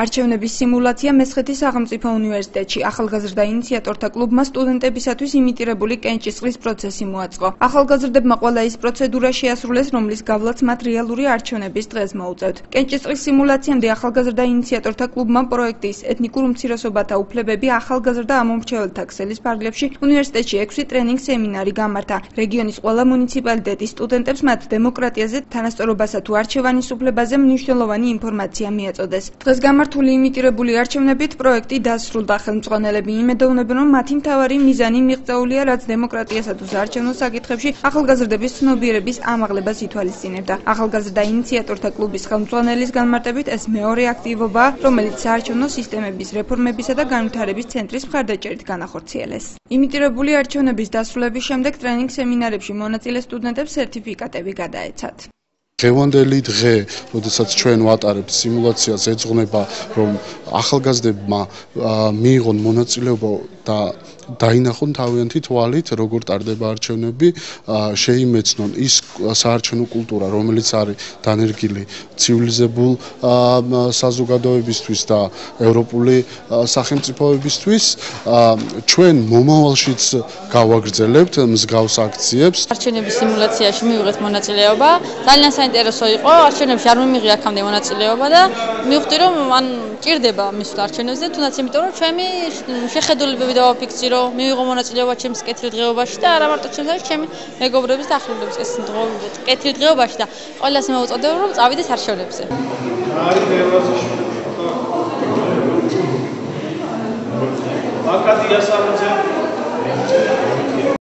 არჩევნების სიმულაცია მესხეთის სახელმწიფო უნივერსიტეტში ახალგაზრდა ინიციატორთა კლუბმა სტუდენტებისათვის იმიტირებული კენჭისყრის პროცესი მოაწყო. ახალგაზრდებმა ყველა ის პროცედურა შეასრულეს, რომლის გავლაც მათ რეალური არჩევნების დღეს მოუწევთ. კენჭისყრის სიმულაციამდე ახალგაზრდა ინიციატორთა კლუბმა პროექტის ეთნიკურ უმცირესობათა უფლებები ახალგაზრდა ამომრჩეველთა ქსელის ფარგლებში უნივერსიტეტში 6 ტრენინგ სემინარი გამართა. რეგიონის ყველა მუნიციპალიტეტის სტუდენტებს მათ დემოკრატიაზე, თანასწორობასა თუ არჩევანის უფლებაზე მნიშვნელოვანი ინფორმაცია მიაწოდეს. დღეს გამართული იმიტირებული არჩევნებით პროექტი დასრულდა. ხელმძღვანელები იმედოვნებენ, რომ მათი მთავარი მიზანი მიღწეულია, რაც დემოკრატიასა თუ საარჩევნო საკითხებში ახალგაზრდების ცნობიერების ამაღლებას ითვალისწინებდა. ახალგაზრდა ინიციატორთა კლუბის ხელმძღვანელის განმარტებით ეს მეორე აქტივობაა, რომელიც საარჩევნო სისტემების რეფორმებისა და განვითარების ცენტრის მხარდაჭერით განახორციელეს. იმიტირებული არჩევნების დასრულების შემდეგ ტრენინგ სემინარებში მონაწილე სტუდენტებს სერტიფიკატები გადაეცათ. Დღევანდელი დღე, როდესაც ჩვენ ვატარებთ სიმულაციას, ეძღვნება, რომ ახალგაზრდებმა მიიღონ მონაწილეობა და დაინახონ თავიანთი თვალით, როგორ ტარდება არჩევნები, შეიმეცნონ ის საარჩევნო კულტურა, რომელიც არის დანერგილი ცივილიზებულ საზოგადოებისთვის და ევროპული სახელმწიფოებისთვის, ჩვენ მომავალშიც გავაგრძელებთ მსგავს აქციებს. არჩევნების სიმულაციაში მივიღეთ მონაწილეობა, ძალიან საინტერესო იყო. არჩევნებში არ მიმიღე აქამდე მონაწილეობა და მივხვდი, რომ მან ჭირდება მისვლა არჩევნებზე, თუნდაც იმიტომ, რომ ჩემი შეხედულებები დავაფიქსირო, მივიღო მონაწილეობა ჩემს კეთილდღეობაში და არა მარტო ჩემს, არამედ ჩემი მეგობრების და ახლობლების კეთილდღეობაში და ყველას მოვუწოდებ, რომ წავიდეს არჩევნებზე. აკადია სამოძე